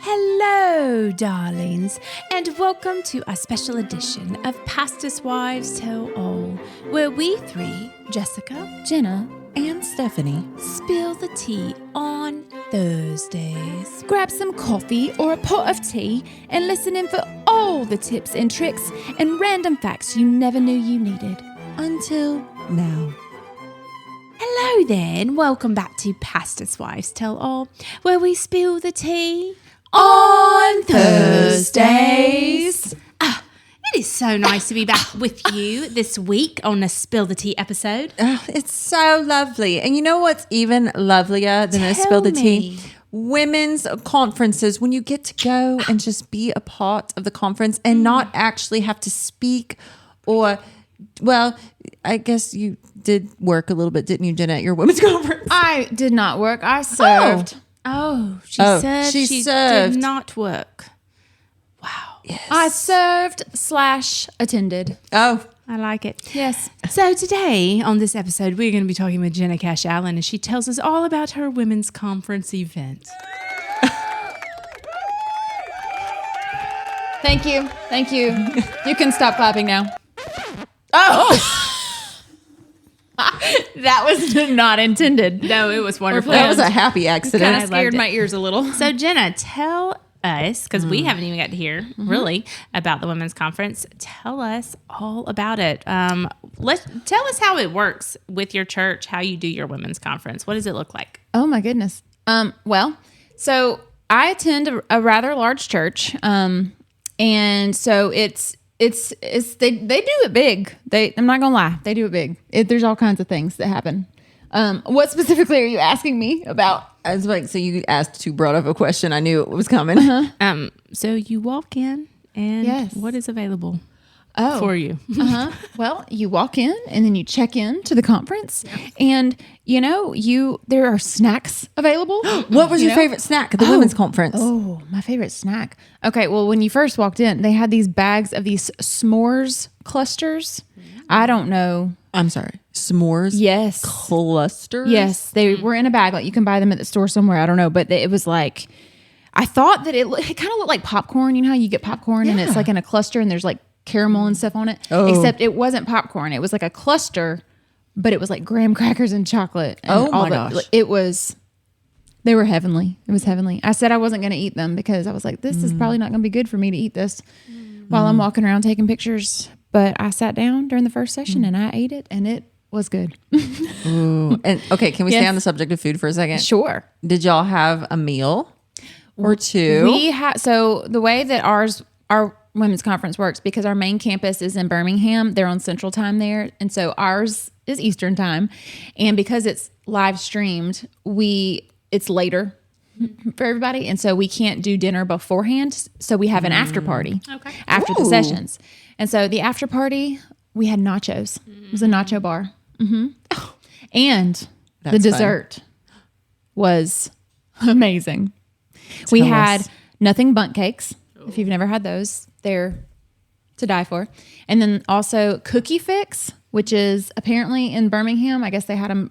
Hello, darlings, and welcome to our special edition of Pastor's Wives Tell All, where we three, Jessica, Jenna, and Stephanie, spill the tea on Thursdays. grab some coffee or a pot of tea and listen in for all the tips and tricks and random facts you never knew you needed. Until now. Hello there, and welcome back to Pastor's Wives Tell All, where we spill the tea on Thursdays. It is so nice to be back with you this week on a Spill the Tea episode. It's so lovely. And you know what's even lovelier than a Spill the Tea? Women's conferences, when you get to go and just be a part of the conference and not actually have to speak or, well, I guess you did work a little bit, didn't you, Jenna, at your women's conference? I did not work. I served. She served. She served. did not work. Wow. Yes. I served / attended. Oh, I like it. Yes. So today on this episode, we're going to be talking with Jenna Cash Allen, and she tells us all about her women's conference event. Thank you. Thank you. You can stop clapping now. Oh! That was not intended. No, it was wonderful. that was a happy accident. Kind of scared my ears a little. So Jenna, tell us, because we haven't even got to hear really about the women's conference. Tell us all about it. Tell us how it works with your church, how you do your women's conference. What does it look like? Oh my goodness. Well, so I attend a rather large church. And so it's they do it big. I'm not gonna lie, they do it big. There's all kinds of things that happen. What specifically are you asking me about? I was like, so you asked too broad of a question. I knew it was coming. So you walk in, and Yes. what is available Oh, for you? Well, you walk in and then you check in to the conference, and there are snacks available. What was your favorite snack at the women's conference? Oh, my favorite snack. Okay, well, when you first walked in, they had these bags of these s'mores clusters. I don't know. I'm sorry. S'mores? Yes. Clusters? Yes, they were in a bag. Like you can buy them at the store somewhere. I don't know, but it was like, I thought that it kind of looked like popcorn. You know how you get popcorn and it's like in a cluster and there's like caramel and stuff on it. Oh. Except it wasn't popcorn. It was like a cluster, but it was like graham crackers and chocolate. And Oh my gosh. They were heavenly. It was heavenly. I said I wasn't going to eat them because I was like, this is probably not going to be good for me to eat this while I'm walking around taking pictures. But I sat down during the first session and I ate it and it was good. Ooh. And okay, can we stay Yes. on the subject of food for a second? Sure. Did y'all have a meal or two? We have, so the way that our women's conference works, because our main campus is in Birmingham, they're on Central Time there. And so ours is Eastern Time. And because it's live streamed, it's later for everybody. And so we can't do dinner beforehand. So we have an after party after the Ooh. sessions. And so the after party, we had nachos. It was a nacho bar. And the dessert was amazing. We Tell had us. nothing bundt cakes. If you've never had those, they're to die for. And then also Cookie Fix, which is apparently in Birmingham. I guess they had them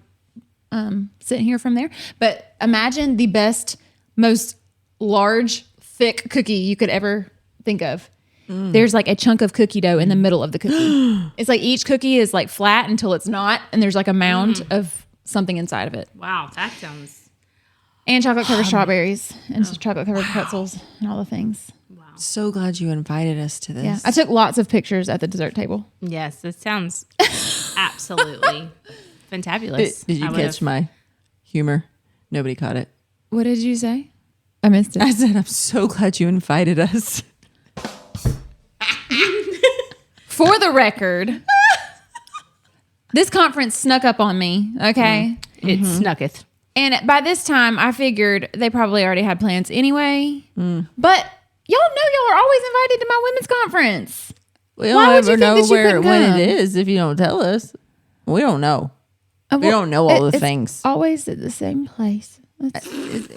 sitting here from there. But imagine the best, most large, thick cookie you could ever think of. There's like a chunk of cookie dough in the middle of the cookie. It's like each cookie is like flat until it's not. And there's like a mound of something inside of it. Wow, that sounds... And chocolate covered strawberries and chocolate covered pretzels and all the things. So glad you invited us to this. Yeah, I took lots of pictures at the dessert table. Yes, it sounds absolutely fantabulous. Did you catch my humor? Nobody caught it. What did you say? I missed it. I said, I'm so glad you invited us. For the record, this conference snuck up on me, okay? It snucketh. And by this time, I figured they probably already had plans anyway. But y'all know y'all are always invited to my women's conference. We Why don't would you ever think know that you when couldn't it come? is if you don't tell us. We don't know. We don't know all the It's things. always at the same place.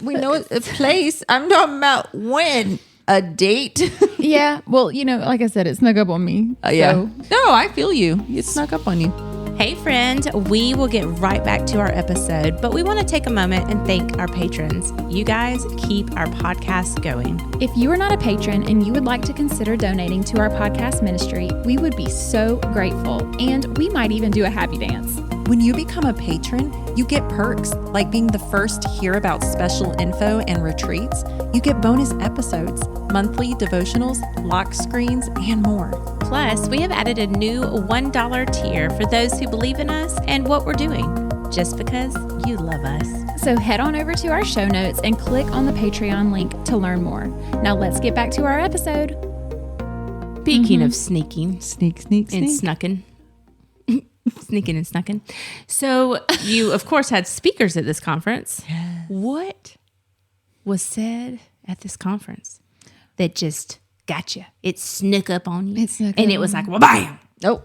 We know it's a place. I'm talking about when. A date. Yeah, well, like I said, it snuck up on me. Yeah. So. No, I feel you. It snuck up on you. Hey friend, we will get right back to our episode, but we want to take a moment and thank our patrons. You guys keep our podcast going. If you are not a patron and you would like to consider donating to our podcast ministry, we would be so grateful, and we might even do a happy dance. When you become a patron, you get perks like being the first to hear about special info and retreats. You get bonus episodes, monthly devotionals, lock screens, and more. Plus, we have added a new $1 tier for those who believe in us and what we're doing, just because you love us. So head on over to our show notes and click on the Patreon link to learn more. Now let's get back to our episode. Speaking of sneaking Sneak. and snucking. Sneaking and snucking. So you, of course, had speakers at this conference. Yes. What was said at this conference that just got you? It snuck up on you. And it was like, well, bam. Oh,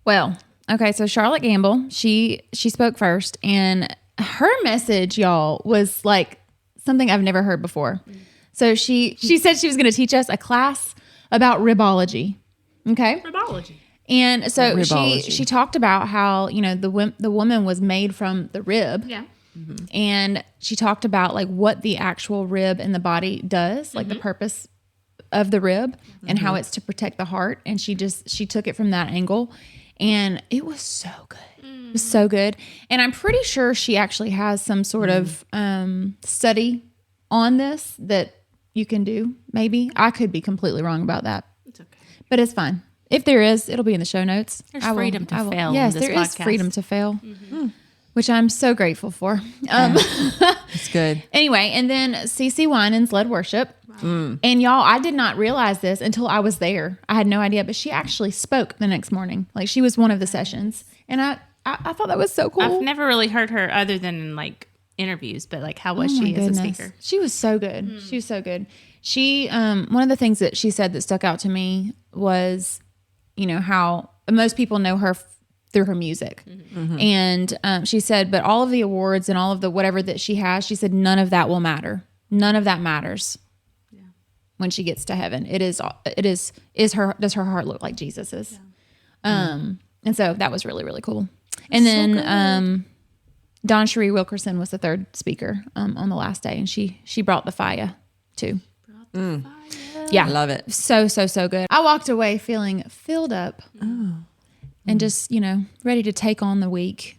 Well, okay, so Charlotte Gamble, she spoke first, and her message, y'all, was like something I've never heard before. So she said she was going to teach us a class about ribology. Okay? Ribology. And so Ribology. she talked about how, you know, the woman was made from the rib. Yeah. And she talked about like what the actual rib in the body does, like the purpose of the rib and how it's to protect the heart. And she took it from that angle, and it was so good. It was so good. And I'm pretty sure she actually has some sort of study on this that you can do. Maybe I could be completely wrong about that. It's okay. But it's fine. If there is, it'll be in the show notes. There's freedom to fail Yes, in this there is podcast. freedom to fail, which I'm so grateful for. it's good. Anyway, and then Cece Winans led worship. And y'all, I did not realize this until I was there. I had no idea, but she actually spoke the next morning. Like she was one of the sessions. And I thought that was so cool. I've never really heard her other than in like interviews, but like how was she as a speaker? She was so good. She was so good. She, one of the things that she said that stuck out to me was, you know, how most people know her through her music. And she said, but all of the awards and all of the whatever that she has, she said, none of that will matter. None of that matters when she gets to heaven. Does her heart look like Jesus's? And so that was really, really cool. And then Dawn Cherie Wilkerson was the third speaker on the last day, and she brought the fire too. Yeah. I love it. So good. I walked away feeling filled up and just, you know, ready to take on the week.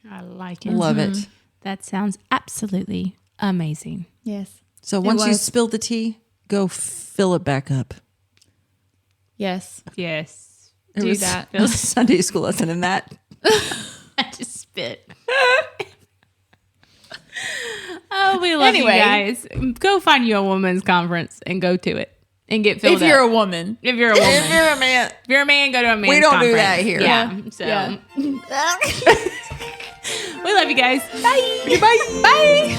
I like it. Love it. That sounds absolutely amazing. Yes. So once you was. spill the tea, go fill it back up. Yes. Yes. There Do was that. a Sunday school lesson in that. I just spit. Oh, we love Anyway. you guys. Go find you a women's conference and go to it and get filled If you're up. a woman. If you're a woman. If you're a man, If you're a man, go to a man's we don't do conference. that here. Yeah. So Yeah. we love you guys. Bye. Bye.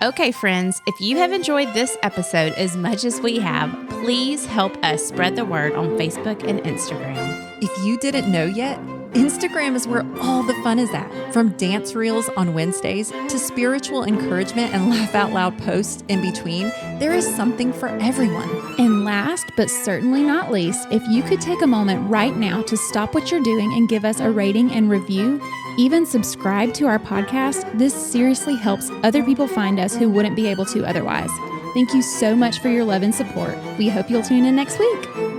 Okay, friends, if you have enjoyed this episode as much as we have, please help us spread the word on Facebook and Instagram. if you didn't know yet, Instagram is where all the fun is at. From dance reels on Wednesdays to spiritual encouragement and laugh out loud posts in between, there is something for everyone. And last but certainly not least, if you could take a moment right now to stop what you're doing and give us a rating and review, even subscribe to our podcast, this seriously helps other people find us who wouldn't be able to otherwise. Thank you so much for your love and support. We hope you'll tune in next week.